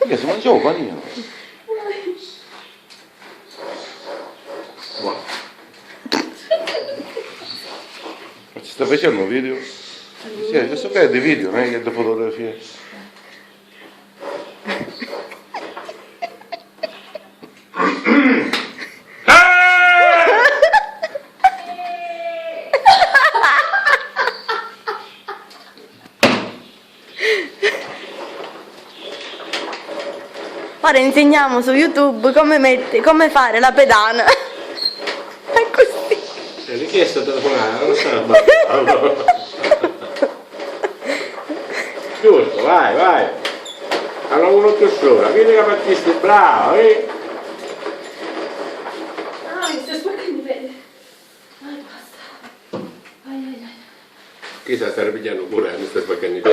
Mica si mangiava un panino. Ma ci sta facendo un video? Sì, questo qua è di video, non è che è di fotografie. Ora insegniamo su YouTube come fare la pedana. È così. È richiesto telefonare, non so. Giusto, vai, vai. Allora uno più sola, vedi che Battisti è bravo, eh? Ah, mi sto sporcando i piedi. Vai, basta. Vai, vai, vai. Chissà, stai pigliando pure, mi stai spaccando i piedi.